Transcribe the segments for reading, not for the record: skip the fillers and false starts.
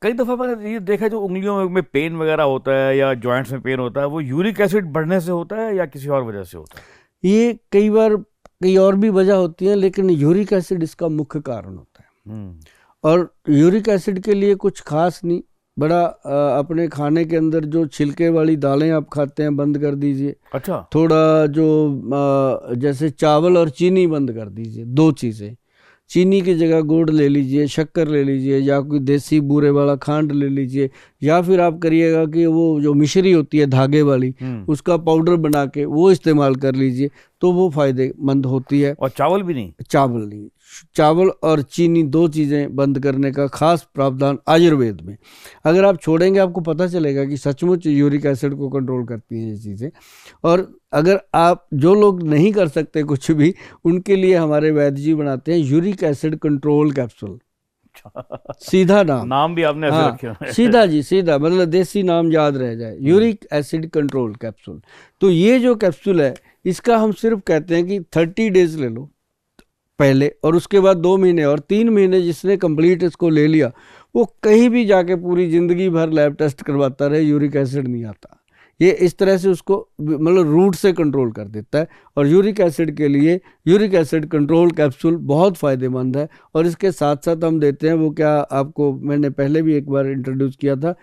कई दफ़ा मैंने ये देखा जो उंगलियों में पेन वगैरह होता है या जॉइंट्स में पेन होता है, वो यूरिक एसिड बढ़ने से होता है या किसी और वजह से होता है? ये कई बार कई और भी वजह होती है, लेकिन यूरिक एसिड इसका मुख्य कारण होता है। और यूरिक एसिड के लिए कुछ खास नहीं, बड़ा अपने खाने के अंदर जो छिलके वाली दालें आप खाते हैं बंद कर दीजिए। अच्छा। थोड़ा जो जैसे चावल और चीनी बंद कर दीजिए, 2 चीज़ें। चीनी की जगह गुड़ ले लीजिए, शक्कर ले लीजिए, या कोई देसी बूरे वाला खांड ले लीजिए, या फिर आप करिएगा कि वो जो मिश्री होती है धागे वाली, उसका पाउडर बना के वो इस्तेमाल कर लीजिए, तो वो फायदेमंद होती है। और चावल भी नहीं? चावल नहीं, चावल और चीनी 2 चीज़ें बंद करने का खास प्रावधान आयुर्वेद में। अगर आप छोड़ेंगे आपको पता चलेगा कि सचमुच यूरिक एसिड को कंट्रोल करती हैं ये चीज़ें। और अगर आप जो लोग नहीं कर सकते कुछ भी, उनके लिए हमारे वैद्य जी बनाते हैं यूरिक एसिड कंट्रोल कैप्सूल। सीधा नाम भी आपने ऐसे रखे हैं। सीधा जी, सीधा, मतलब देसी नाम याद रह जाए, यूरिक एसिड कंट्रोल कैप्सूल। तो ये जो कैप्सूल है, इसका हम सिर्फ कहते हैं कि 30 डेज ले लो पहले, और उसके बाद 2 महीने और 3 महीने जिसने कंप्लीट इसको ले लिया, वो कहीं भी जाके पूरी ज़िंदगी भर लैब टेस्ट करवाता रहे, यूरिक एसिड नहीं आता। ये इस तरह से उसको मतलब रूट से कंट्रोल कर देता है। और यूरिक एसिड के लिए यूरिक एसिड कंट्रोल कैप्सूल बहुत फ़ायदेमंद है। और इसके साथ साथ हम देते हैं, वो क्या आपको मैंने पहले भी एक बार इंट्रोड्यूस किया था,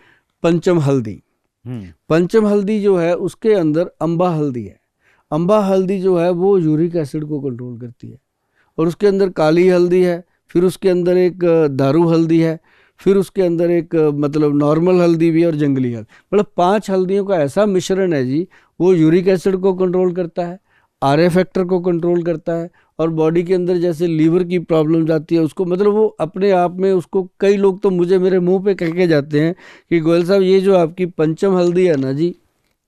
पंचम हल्दी। पंचम हल्दी जो है उसके अंदर अम्बा हल्दी है। अम्बा हल्दी जो है वो यूरिक एसिड को कंट्रोल करती है। और उसके अंदर काली हल्दी है, फिर उसके अंदर एक दारू हल्दी है, फिर उसके अंदर एक मतलब नॉर्मल हल्दी भी है, और जंगली हल्दी, मतलब 5 हल्दियों का ऐसा मिश्रण है जी। वो यूरिक एसिड को कंट्रोल करता है, आरए फैक्टर को कंट्रोल करता है, और बॉडी के अंदर जैसे लीवर की प्रॉब्लम आती है उसको, मतलब वो अपने आप में उसको, कई लोग तो मुझे मेरे मुंह पे कह के जाते हैं कि गोयल साहब ये जो आपकी पंचम हल्दी है ना जी,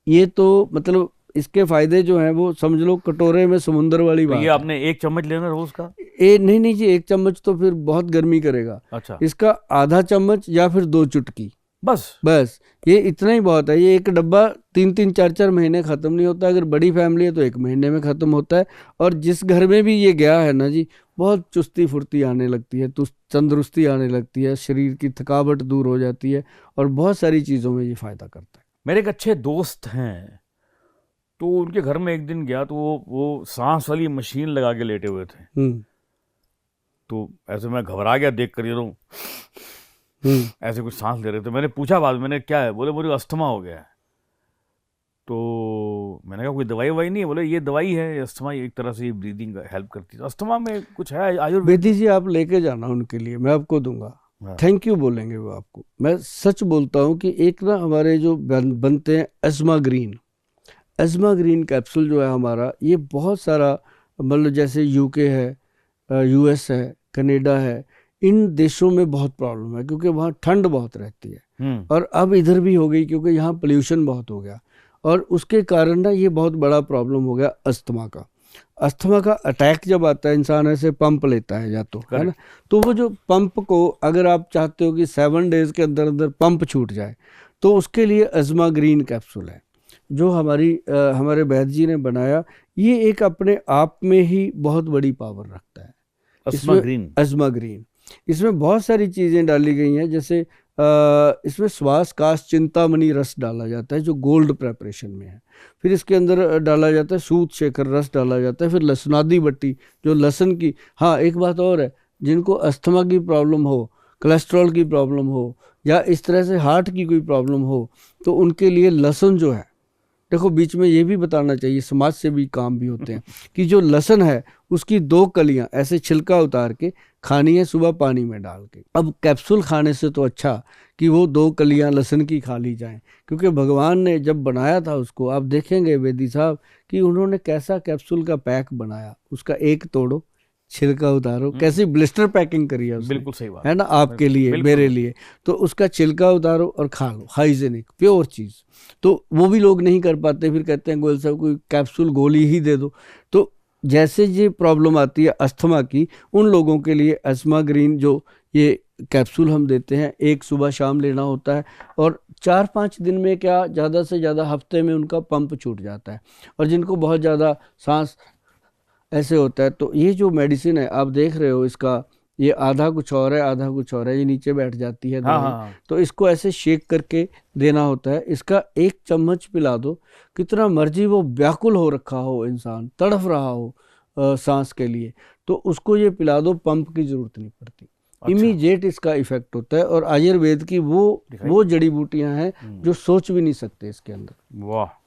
ये तो मतलब इसके फायदे जो हैं वो समझ लो कटोरे में समुंदर वाली बात। ये आपने 1 चम्मच लेना रोज का? नहीं जी, 1 चम्मच तो फिर बहुत गर्मी करेगा। अच्छा। इसका आधा चम्मच या फिर 2 चुटकी, बस ये इतना ही बहुत है। ये एक डब्बा 3-3, 4-4 महीने ख़त्म नहीं होता। अगर बड़ी फैमिली है तो 1 महीने में ख़त्म होता है। और जिस घर में भी ये गया है ना जी, बहुत चुस्ती फुर्ती आने लगती है, तंदुरुस्ती आने लगती है, शरीर की थकावट दूर हो जाती है, और बहुत सारी चीज़ों में ये फ़ायदा करता है। मेरे एक अच्छे दोस्त हैं, तो उनके घर में एक दिन गया तो वो सांस वाली मशीन लगा के लेटे हुए थे। तो ऐसे मैं घबरा गया देख कर, ऐसे कुछ सांस ले रहे थे। मैंने पूछा बाद में, मैंने क्या है? बोले मुझे अस्थमा हो गया है। तो मैंने कहा कोई दवाई ववाई नहीं है? बोले ये दवाई है, अस्थमा एक तरह से ब्रीदिंग हेल्प करती है। अस्थमा में कुछ है आयुर्वेद? जी आप लेके जाना उनके लिए, मैं आपको दूंगा। थैंक यू बोलेंगे वो आपको। मैं सच बोलता हूँ कि एक ना हमारे जो बनते हैं अज़मा ग्रीन कैप्सूल जो है हमारा, ये बहुत सारा मतलब जैसे यूके है, यूएस है, कनाडा है, इन देशों में बहुत प्रॉब्लम है क्योंकि वहाँ ठंड बहुत रहती है। और अब इधर भी हो गई क्योंकि यहाँ पोल्यूशन बहुत हो गया, और उसके कारण ना ये बहुत बड़ा प्रॉब्लम हो गया अस्थमा का अटैक जब आता है, इंसान ऐसे पंप लेता है या तो, है ना, तो वो जो पंप को अगर आप चाहते हो कि 7 डेज के अंदर अंदर पंप छूट जाए, तो उसके लिए अज़मा ग्रीन कैप्सूल है जो हमारे वैद्य जी ने बनाया। ये एक अपने आप में ही बहुत बड़ी पावर रखता है, अज़मा ग्रीन। इसमें बहुत सारी चीज़ें डाली गई हैं, जैसे इसमें श्वास काश चिंतामणि रस डाला जाता है जो गोल्ड प्रेपरेशन में है। फिर इसके अंदर डाला जाता है सूत शेखर रस डाला जाता है। फिर लहसुनादी बट्टी जो लहसुन की, हाँ एक बात और है, जिनको अस्थमा की प्रॉब्लम हो, कोलेस्ट्रॉल की प्रॉब्लम हो, या इस तरह से हार्ट की कोई प्रॉब्लम हो, तो उनके लिए लहसुन जो है, देखो बीच में ये भी बताना चाहिए, समाज से भी काम भी होते हैं, कि जो लहसुन है उसकी 2 कलियां ऐसे छिलका उतार के खानी है सुबह पानी में डाल के। अब कैप्सूल खाने से तो अच्छा कि वो 2 कलियां लहसुन की खा ली जाएं, क्योंकि भगवान ने जब बनाया था उसको, आप देखेंगे वेदी साहब कि उन्होंने कैसा कैप्सूल का पैक बनाया, उसका एक तोड़ो, छिलका उतारो, कैसी ब्लिस्टर पैकिंग करी है उसने, बिल्कुल सही बात है ना, आपके लिए मेरे लिए, तो उसका छिलका उतारो और खा लो, हाइजेनिक प्योर चीज़। तो वो भी लोग नहीं कर पाते, फिर कहते हैं गोयल साहब कोई कैप्सूल गोली ही दे दो। तो जैसे ये प्रॉब्लम आती है अस्थमा की, उन लोगों के लिए अज़मा ग्रीन जो ये कैप्सूल हम देते हैं, एक सुबह शाम लेना होता है, और 4-5 दिन में क्या ज़्यादा से ज़्यादा हफ्ते में उनका पंप छूट जाता है। और जिनको बहुत ज़्यादा सांस ऐसे होता है, तो ये जो मेडिसिन है आप देख रहे हो, इसका ये आधा कुछ और है, आधा कुछ और है, ये नीचे बैठ जाती है हाँ, दवाई। हाँ, तो इसको ऐसे शेक करके देना होता है। इसका 1 चम्मच पिला दो, कितना मर्जी वो व्याकुल हो रखा हो इंसान, तड़फ रहा हो सांस के लिए, तो उसको ये पिला दो, पंप की जरूरत नहीं पड़ती। इमीडिएट इसका इफेक्ट होता है। और आयुर्वेद की वो जड़ी बूटियां हैं जो सोच भी नहीं सकते इसके अंदर। वाह।